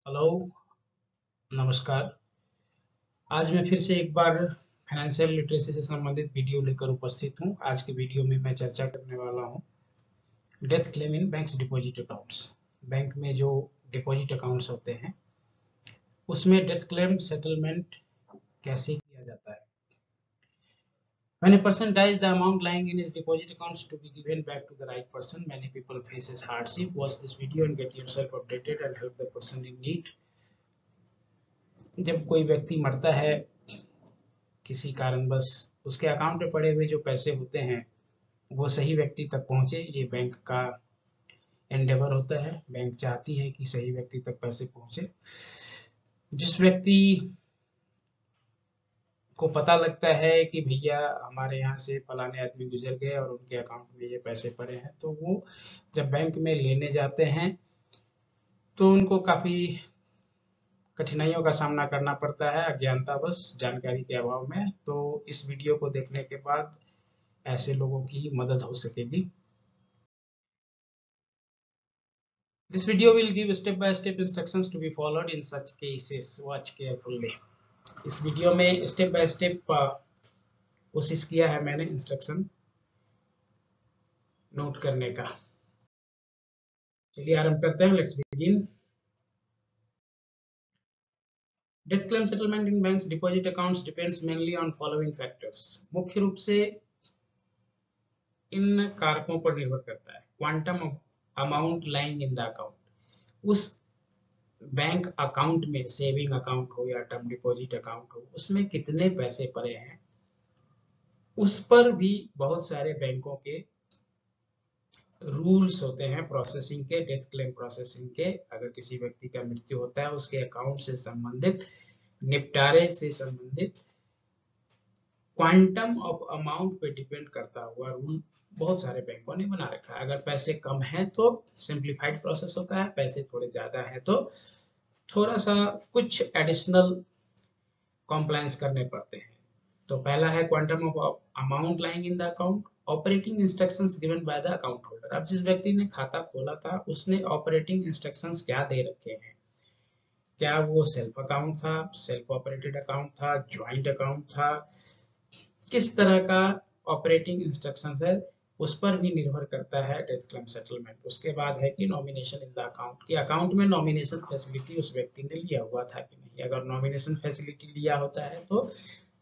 Hello, नमस्कार। आज मैं फिर से एक बार फाइनेंशियल लिटरेसी से संबंधित वीडियो लेकर उपस्थित हूँ। आज के वीडियो में मैं चर्चा करने वाला हूँ death claim in banks deposit accounts. Bank में जो डिपॉजिट अकाउंट्स होते हैं उसमें डेथ क्लेम सेटलमेंट कैसे किया जाता है। When a person dies, the amount lying in his deposit accounts to be given back to the right person. Many people faces hardship. Watch this video and get yourself updated and help the person in need. जब कोई व्यक्ति मरता है किसी कारणवश, उसके account में पड़े हुए जो पैसे होते हैं वो सही व्यक्ति तक पहुंचे, ये बैंक का एंडेवर होता है। बैंक चाहती है कि सही व्यक्ति तक पैसे पहुंचे। जिस व्यक्ति को पता लगता है कि भैया हमारे यहाँ से फलाने आदमी गुजर गए और उनके अकाउंट में ये पैसे पड़े हैं, तो वो जब बैंक में लेने जाते हैं तो उनको काफी कठिनाइयों का सामना करना पड़ता है, अज्ञानतावश, जानकारी के अभाव में। तो इस वीडियो को देखने के बाद ऐसे लोगों की मदद हो सकेगी। This video will give step-by-step instructions to be followed in such cases. Watch carefully. इस वीडियो में स्टेप बाय स्टेप कोशिश किया है मैंने इंस्ट्रक्शन नोट करने का। चलिए आरंभ करते हैं। Let's begin. Death claim settlement in banks deposit accounts depends mainly on following factors. मुख्य रूप से इन कारकों पर निर्भर करता है। Quantum of amount lying in the account, उस बैंक अकाउंट में, सेविंग अकाउंट हो या टर्म डिपॉजिट अकाउंट हो, उसमें कितने पैसे पड़े हैं, उस पर भी बहुत सारे बैंकों के रूल्स होते हैं प्रोसेसिंग के, डेथ क्लेम प्रोसेसिंग के। अगर किसी व्यक्ति का मृत्यु होता है, उसके अकाउंट से संबंधित, निपटारे से संबंधित क्वांटम ऑफ अमाउंट पे डिपेंड करता हुआ रूल बहुत सारे बैंकों ने बना रखा है। अगर पैसे कम है तो सिंप्लीफाइड प्रोसेस होता है, पैसे थोड़े ज्यादा है तो थोड़ा सा कुछ एडिशनल कॉम्प्लायंस करने पड़ते हैं। तो पहला है quantum of amount lying in the account, operating instructions given by the account holder. अब जिस व्यक्ति ने खाता खोला था उसने ऑपरेटिंग इंस्ट्रक्शंस क्या दे रखे हैं, क्या वो सेल्फ अकाउंट था, सेल्फ ऑपरेटेड अकाउंट था, ज्वाइंट अकाउंट था, किस तरह का ऑपरेटिंग इंस्ट्रक्शंस है, उस पर भी निर्भर करता है डेथ क्लेम सेटलमेंट। उसके बाद है कि नॉमिनेशन इन द अकाउंट, कि अकाउंट में नॉमिनेशन फैसिलिटी उस व्यक्ति ने लिया हुआ था कि नहीं। अगर नॉमिनेशन फैसिलिटी लिया होता है तो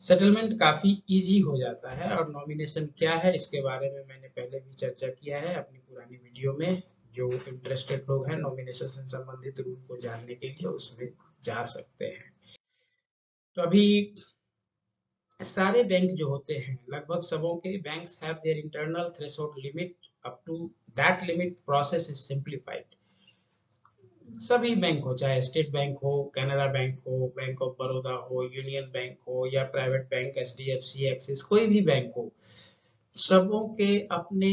सेटलमेंट काफी इजी हो जाता है। और नॉमिनेशन क्या है इसके बारे में मैंने पहले भी चर्चा किया है अपनी पुरानी वीडियो में। जो इंटरेस्टेड लोग हैं नॉमिनेशन से संबंधित रूल को जानने के लिए उसमें जा सकते हैं। तो अभी सारे बैंक जो होते हैं, लगभग सबों के banks have their internal threshold limit. Up to that limit process is simplified. सभी बैंक हो, चाहे स्टेट बैंक हो, कैनरा बैंक हो, बैंक ऑफ बड़ौदा हो, यूनियन बैंक हो या प्राइवेट बैंक एचडीएफसी, एक्सिस, कोई भी बैंक हो, सबों के अपने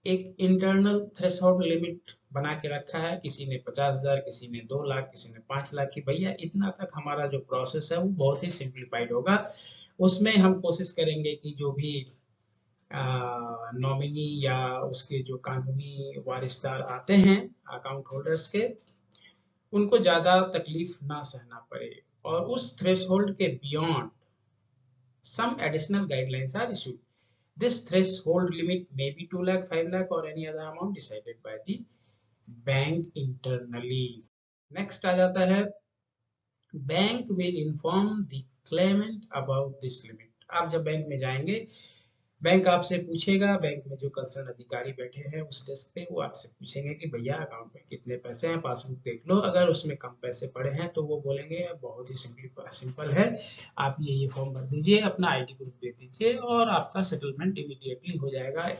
एक इंटरनल थ्रेशोल्ड लिमिट बना के रखा है। किसी ने 50,000, किसी ने 2 लाख, किसी ने 5 लाख की भैया इतना तक हमारा जो प्रोसेस है वो बहुत ही सिंप्लीफाइड होगा। उसमें हम कोशिश करेंगे कि जो भी नॉमिनी या उसके जो कानूनी वारिसदार आते हैं अकाउंट होल्डर्स के, उनको ज्यादा तकलीफ ना सहना पड़े। और उस थ्रेशोल्ड के beyond some additional guidelines are issued. This threshold limit may be 2 lakh, 5 lakh or any other amount decided by the bank internally. Next आ जाता है bank will inform the claimant about this limit. आप जब bank में जाएंगे, bank आपसे पूछेगा, bank में जो कंसर्न अधिकारी बैठे हैं उस डेस्क पे, वो आपसे पूछेंगे कि भैया अकाउंट में कितने पैसे हैं, पासबुक देख लो। अगर उसमें कम पैसे पड़े हैं तो वो बोलेंगे बहुत ही सिंपल है, आप ये फॉर्म भर दीजिए, अपना आईडी प्रूफ दे दीजिए और आपका सेटलमेंट इमीडिएटली हो जाएगा।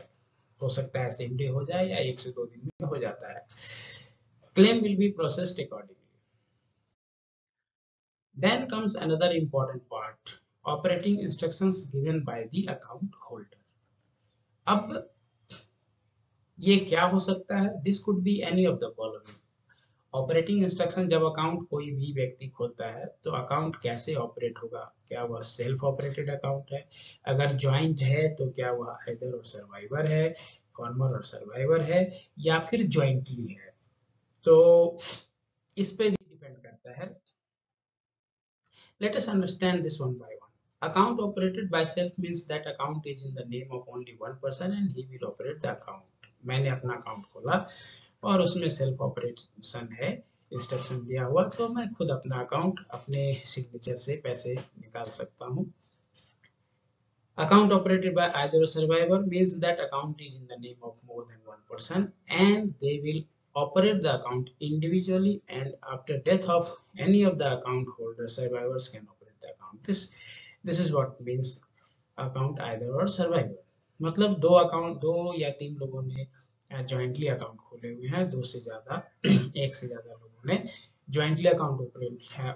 हो सकता है सेम डे हो जाए या 1 से 2 दिन में हो जाता है। Claim will be processed accordingly. Then comes another important part, operating instructions given by the account holder. अब ये क्या हो सकता है, this could be any of the following. Operating instruction, जब अकाउंट कोई भी व्यक्ति खोलता है तो अकाउंट कैसे ऑपरेट होगा, क्या वह सेल्फ ऑपरेटेड अकाउंट है, अगर ज्वाइंट है तो क्या वह फादर और सर्वाइवर है, फॉर्मर और सर्वाइवर है, या फिर ज्वाइंटली है। तो इस पे भी depend Let us understand this one by one. Account operated by self means that account is in the name of only one person and he will operate the account. मैंने अपना अकाउंट खोला और उसमें सेल्फ ऑपरेशन है, instruction दिया हुआ, तो मैं खुद अपना अकाउंट अपने सिग्नेचर से पैसे निकाल सकता हूँ. Account operated by either a survivor means that account is in the name of more than one person and they will operate the account individually, and after death of any of the account holder, survivors can operate the account. This is what means account either or survivor. मतलब दो या तीन लोगों ने jointly account खोले हुए हैं, दो से ज्यादा एक से ज्यादा लोगों ने ज्वाइंटली अकाउंट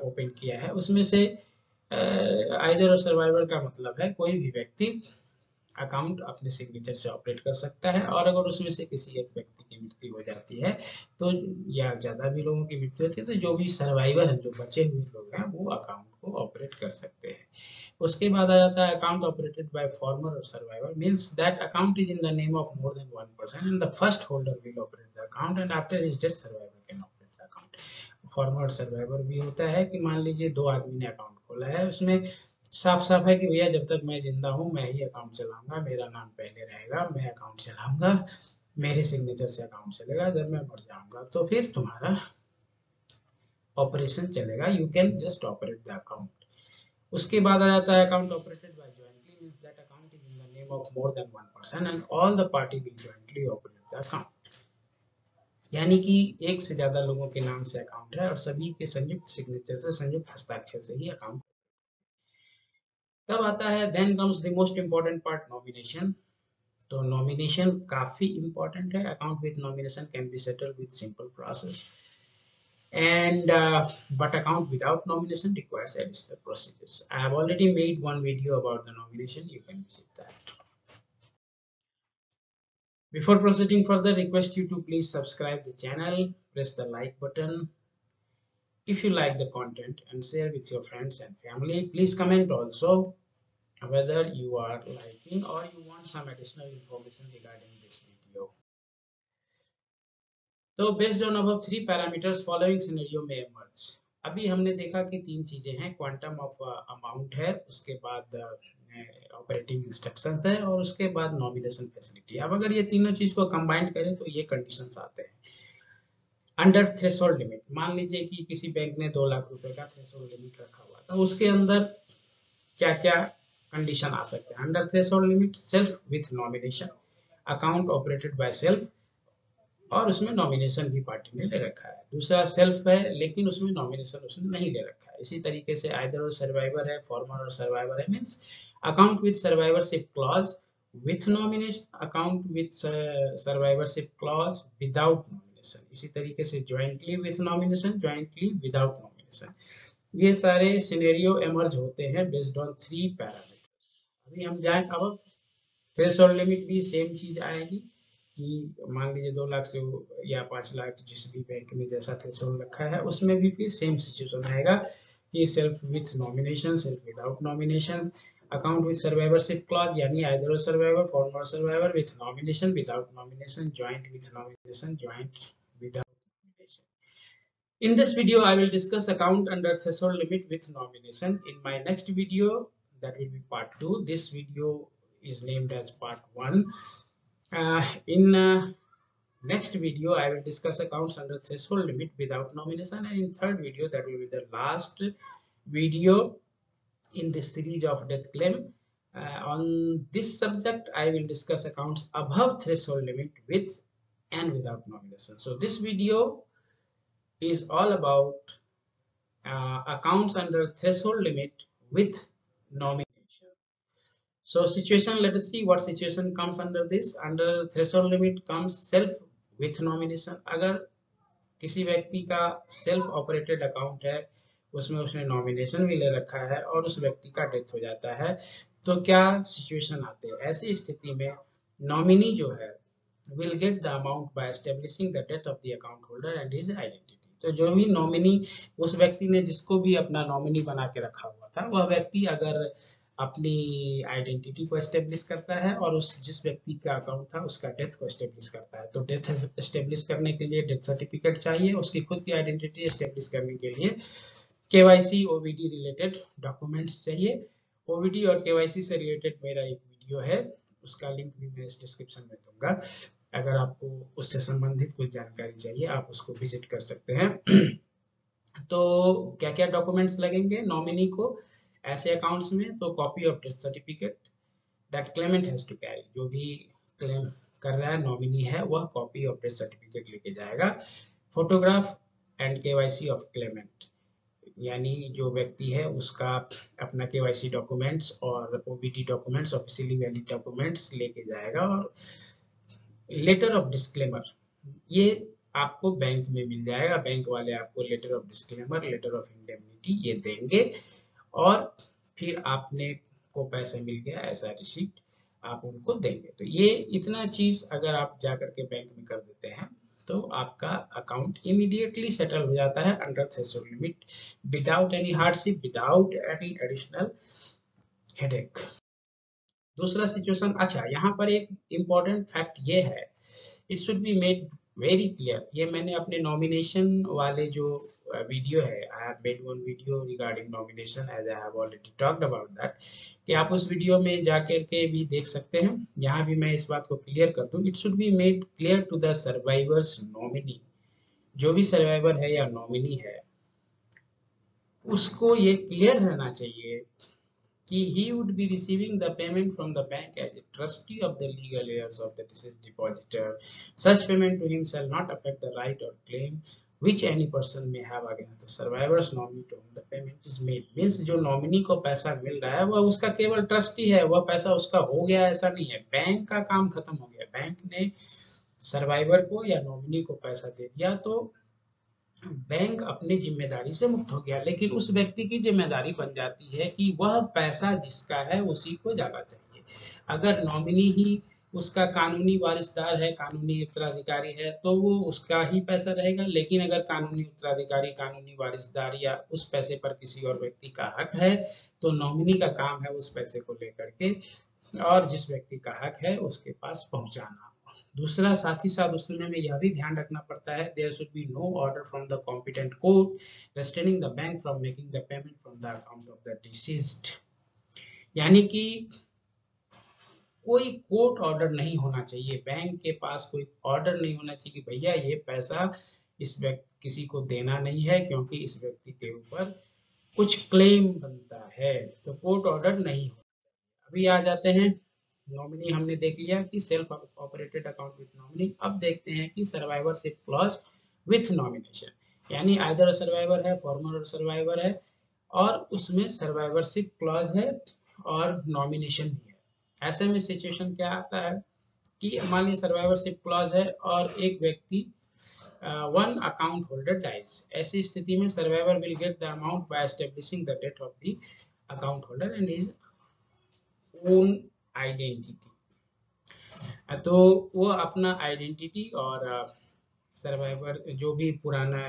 ओपन किया है, उसमें से आइदर और सर्वाइवर का मतलब है कोई भी व्यक्ति अकाउंट अपने सिग्नेचर से ऑपरेट कर सकता है, और अगर उसमें से किसी एक व्यक्ति की मृत्यु हो जाती है तो, या ज्यादा भी लोगों की मृत्यु होती है, तो जो भी सर्वाइवर है, जो बचे हुए लोग हैं, वो अकाउंट को ऑपरेट कर सकते हैं. उसके बाद आ जाता है अकाउंट ऑपरेटेड बाय फॉर्मर और survivor means that account is in the name of more than one person and the first holder will operate the account and after his death survivor can operate the account. Farmer survivor भी होता है कि मान लीजिए दो आदमी ने account खोला है, उसमें साफ साफ है कि भैया जब तक मैं जिंदा हूँ मैं ही अकाउंट चलाऊंगा, मेरा नाम पहले रहेगा, मैं अकाउंट चलाऊंगा, मेरे सिग्नेचर से अकाउंट चलेगा, जब मैं मर जाऊंगा तो फिर तुम्हारा ऑपरेशन चलेगा, you can just operate the account. उसके बाद आ जाता है account operated by jointly means that account is in the name of more than one person and all the party will jointly operate the account. यानी कि एक से ज्यादा लोगों के नाम से अकाउंट है और सभी के संयुक्त सिग्नेचर से, संयुक्त हस्ताक्षर से ही अकाउंट. तब आता है then comes the most important part, nomination. तो नॉमिनेशन काफी इंपॉर्टेंट है. Account with nomination can be settled with simple process and but account without nomination requires additional procedures. I have already made one video about the nomination, you can visit that. Before proceeding further, request you to please subscribe the channel, press the like button if you like the content, and share with your friends and family. Please comment also whether you are liking or you want some additional information regarding this video. तो based on above three parameters following scenario में emerge. अभी हमने देखा कि तीन चीजें हैं, quantum of amount है, उसके बाद ऑपरेटिंग इंस्ट्रक्शंस है, और उसके बाद नॉमिनेशन फैसिलिटी. अब अगर ये तीनों चीज को कंबाइन करें तो ये कंडीशंस आते हैं. अंडर थ्रेशोल्ड लिमिट, मान लीजिए कि किसी बैंक ने 2 लाख रुपए का थ्रेशोल्ड लिमिट रखा हुआ था, उसके अंदर क्या क्या कंडीशन आ सकते हैं. Under threshold limit, self with nomination, account operated by self, और उसमें नॉमिनेशन भी पार्टी ने ले रखा है. दूसरा सेल्फ है लेकिन उसमें नॉमिनेशन उसने नहीं ले रखा है. इसी तरीके से आइदर और सर्वाइवर है, फॉर्मर और सर्वाइवर है means account with survivorship clause with nomination, account with survivorship clause without nomination. इसी तरीके से jointly with nomination, jointly without nomination. ये सारे सिनेरियो एमर्ज होते हैं बेस्ड ऑन थ्री पैरामीटर्स. अभी हम जाएं, अब थ्रेशोल्ड लिमिट भी सेम चीज आएगी कि मान लीजिए 2 लाख से या 5 लाख जिस भी बैंक ने जैसा थ्रेशोल्ड रखा है, उसमें भी फिर सेम सिचुएशन आएगा कि self with nomination, self without nomination, account with survivorship clause यानी either survivor, former survivor, with nomination, without nomination, joint with nomination, joint without nomination. In this video, I will discuss account under threshold limit with nomination. In my next video, that will be part 2. This video is named as part 1. In next video, I will discuss accounts under threshold limit without nomination, and in third video, that will be the last video in this series of death claim. On this subject, I will discuss accounts above threshold limit with and without nomination. So this video is all about accounts under threshold limit with nomination. So situation, let us see what situation comes under this. Under threshold limit comes self with nomination. अगर किसी व्यक्ति का self operated account है, उसमें उसने nomination भी ले रखा है और उस व्यक्ति का डेथ हो जाता है, तो क्या सिचुएशन आते हैं. ऐसी स्थिति में नॉमिनी जो है will get the amount by establishing the death of the account holder and his identity. तो जो भी नॉमिनी, उस व्यक्ति ने जिसको भी अपना नॉमिनी बना के रखा हुआ था, वह व्यक्ति अगर अपनी आइडेंटिटी को एस्टेब्लिश करता है और उस जिस व्यक्ति का अकाउंट था उसका डेथ को एस्टेब्लिश करता है, तो डेथ एस्टेब्लिश करने के लिए डेथ सर्टिफिकेट चाहिए. उसकी खुद की आइडेंटिटी एस्टेब्लिश करने के लिए केवाईसी ओबीडी रिलेटेड डॉक्यूमेंट्स चाहिए। ओबीडी और केवाईसी से रिलेटेड मेरा एक वीडियो है, उसका लिंक भी मैं इस डिस्क्रिप्शन में दूंगा। अगर आपको उससे संबंधित कोई जानकारी चाहिए आप उसको विजिट कर सकते हैं। तो क्या क्या डॉक्यूमेंट्स लगेंगे नॉमिनी को ऐसे अकाउंट्स में? तो copy of death certificate that claimant has to carry, जो भी क्लेम कर रहा है नॉमिनी है वह कॉपी ऑफ डेथ सर्टिफिकेट लेके जाएगा। Photograph and KYC of Clement, यानी जो व्यक्ति है उसका अपना केवाईसी डॉक्यूमेंट्स और OBD documents officially valid documents लेके जाएगा। और लेटर ऑफ डिस्क्लेमर, ये आपको बैंक में मिल जाएगा, बैंक वाले आपको letter of disclaimer, letter of indemnity ये देंगे। और फिर आपने को पैसा मिल गया ऐसा रिसीप्ट आप उनको देंगे। तो ये इतना चीज अगर आप जाकर के बैंक में कर देते हैं तो आपका अकाउंट इमीडिएटली सेटल हो जाता है under threshold limit, without any hardship, without any additional headache. दूसरा सिचुएशन, अच्छा यहाँ पर एक इम्पोर्टेंट फैक्ट ये है, it should be made very clear, ये मैंने अपने नॉमिनेशन वाले जो वीडियो है, I have made one video regarding nomination as I have already talked about that, कि आप उस वीडियो में जाकर के भी देख सकते हैं। यहाँ भी मैं इस बात को क्लियर कर दूं, it should be made clear to the survivors nominee, जो भी सर्वाइवर है या नॉमिनी है उसको ये क्लियर रहना चाहिए कि he would be receiving the payment from the bank as a trustee of the legal heirs of the deceased depositor. Such payment to him shall not affect the right or claim which any person may have against the survivor's nominee to whom the payment is made. Means जो nominee को पैसा मिल रहा है वह उसका केवल trustee है, वह पैसा उसका हो गया ऐसा नहीं है, बैंक का काम खत्म हो गया, बैंक ने सर्वाइवर को या नॉमिनी को पैसा दे दिया तो बैंक अपनी जिम्मेदारी से मुक्त हो गया। लेकिन उस व्यक्ति की जिम्मेदारी बन जाती है कि वह पैसा जिसका है उसी को जाना चाहिए। अगर नॉमिनी ही उसका कानूनी वारिसदार है, कानूनी उत्तराधिकारी है, तो वो उसका ही पैसा रहेगा। लेकिन अगर कानूनी उत्तराधिकारी, कानूनी वारिसदार या उस पैसे पर किसी और व्यक्ति का हक है तो नॉमिनी का काम है उस पैसे को लेकर के और जिस व्यक्ति का हक है उसके पास पहुंचाना। दूसरा साथ ही साथ उसमें में यह भी ध्यान रखना पड़ता है, there should be no order from the competent court restraining the bank from making the payment from the account of the deceased, यानी कि कोई कोर्ट ऑर्डर नहीं होना चाहिए, बैंक के पास कोई ऑर्डर नहीं होना चाहिए कि भैया ये पैसा इस व्यक्ति किसी को देना नहीं है क्योंकि इस व्यक्ति के ऊपर कुछ क्लेम बनता है, तो कोर्ट ऑर्डर नहीं हो। अभी आ जाते हैं, नॉमिनी हमने देख लिया कि self operated account with nominee. अब देखते हैं कि सर्वाइवरशिप क्लॉज विथ नॉमिनेशन, यानी आइदर सर्वाइवर है, फॉर्मर सर्वाइवर है और उसमें सर्वाइवरशिप क्लॉज है और नॉमिनेशन भी है। ऐसे में सिचुएशन क्या आता है कि मान लीजिए सर्वाइवरशिप क्लॉज है और एक व्यक्ति वन अकाउंट होल्डर डाइज, ऐसी स्थिति में survivor will get the amount by establishing the death of the account holder and his own identity. तो वो अपना आइडेंटिटी और सर्वाइवर जो भी पुराना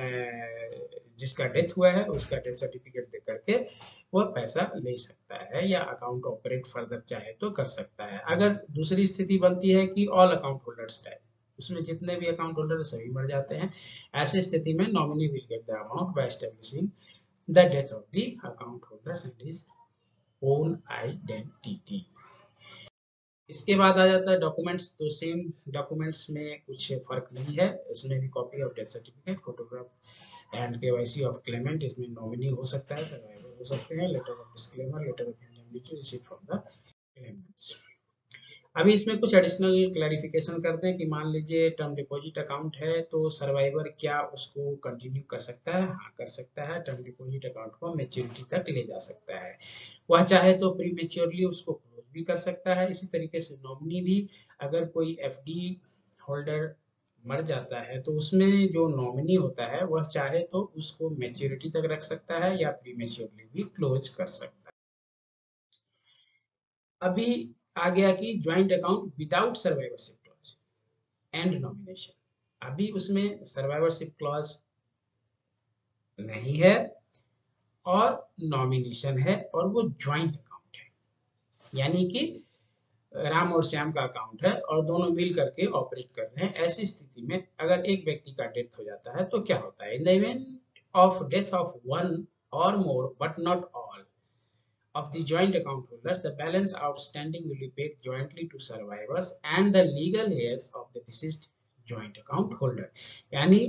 जिसका डेथ हुआ है उसका डेथ सर्टिफिकेट दे करके वो पैसा ले सकता है या अकाउंट ऑपरेट फर्दर चाहे तो कर सकता है। अगर दूसरी स्थिति बनती है कि ऑल अकाउंट होल्डर्स डाई, उसमें जितने भी अकाउंट होल्डर सभी मर जाते हैं, ऐसी स्थिति में nominee will get the amount by establishing the death of the account holders and his own identity. इसके बाद आ जाता है डॉक्यूमेंट्स, तो सेम डॉक्यूमेंट्स में कुछ फर्क नहीं है, इसमें भी copy of death certificate, photograph and KYC of claimant, इसमें नॉमिनी हो सकता है, सर्वाइवर हो सकते हैं, letter of disclaimer, letter of indemnity received from the claimants. अभी इसमें कुछ एडिशनल क्लैरिफिकेशन करते हैं कि मान लीजिए टर्म डिपॉजिट अकाउंट है तो सर्वाइवर क्या उसको कंटिन्यू कर सकता है? हाँ कर सकता है, टर्म डिपॉजिट अकाउंट को मैच्योरिटी तक ले जा सकता है, वह चाहे तो प्री मैच्योरली उसको क्लोज भी कर सकता है। इसी तरीके से नॉमिनी भी, अगर कोई एफडी होल्डर मर जाता है तो उसमें जो नॉमिनी होता है वह चाहे तो उसको मैच्योरिटी तक रख सकता है या प्री मैच्योरली भी क्लोज कर सकता है। अभी आ गया कि joint account without survivorship clause and nomination, अभी उसमें सर्वाइवरशिप क्लॉज नहीं है और नॉमिनेशन है और वो ज्वाइंट अकाउंट है, यानी कि राम और श्याम का अकाउंट है और दोनों मिल करके ऑपरेट कर रहे हैं। ऐसी स्थिति में अगर एक व्यक्ति का डेथ हो जाता है तो क्या होता है? In the event of death of one or more, but not all, of the joint account holders, the balance outstanding will be paid jointly to survivors and the legal heirs of the deceased joint account holder. यानी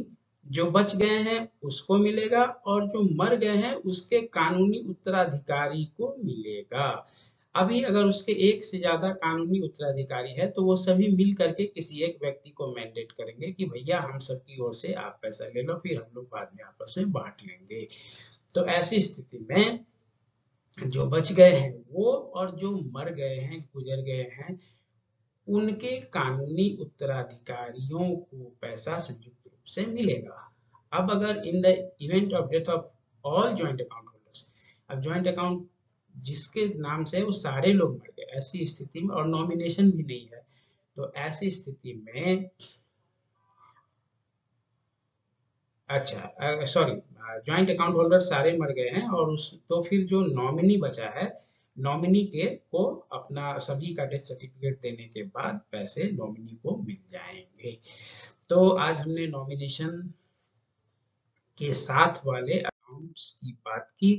जो बच गए हैं उसको मिलेगा और जो मर गए हैं उसके कानूनी उत्तराधिकारी को मिलेगा। अभी अगर उसके एक से ज्यादा कानूनी उत्तराधिकारी है तो वो सभी मिल करके किसी एक व्यक्ति को मैंडेट करेंगे कि भैया हम सबकी ओर से आप पैसा ले लो, फिर हम लोग बाद में आपस में बांट लेंगे। तो ऐसी स्थिति में जो बच गए हैं वो और जो मर गए हैं, गुजर गए हैं, उनके कानूनी उत्तराधिकारियों को पैसा संयुक्त रूप से मिलेगा। अब अगर in the event of death of all joint account holders, अब जॉइंट अकाउंट जिसके नाम से वो सारे लोग मर गए, ऐसी स्थिति में, और नॉमिनेशन भी नहीं है, तो ऐसी स्थिति में अच्छा सॉरी, जॉइंट अकाउंट होल्डर सारे मर गए हैं और उस तो फिर जो नॉमिनी बचा है, नॉमिनी के को अपना सभी का डेथ सर्टिफिकेट देने के बाद पैसे नॉमिनी को मिल जाएंगे। तो आज हमने नॉमिनेशन के साथ वाले अकाउंट्स की बात की।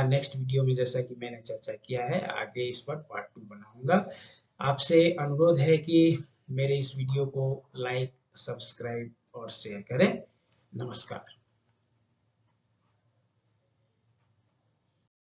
नेक्स्ट वीडियो में जैसा कि मैंने चर्चा किया है आगे इस पर पार्ट 2 बनाऊंगा। आपसे अनुरोध है कि मेरे इस वीडियो को लाइक, सब्सक्राइब और शेयर करें। नमस्कार।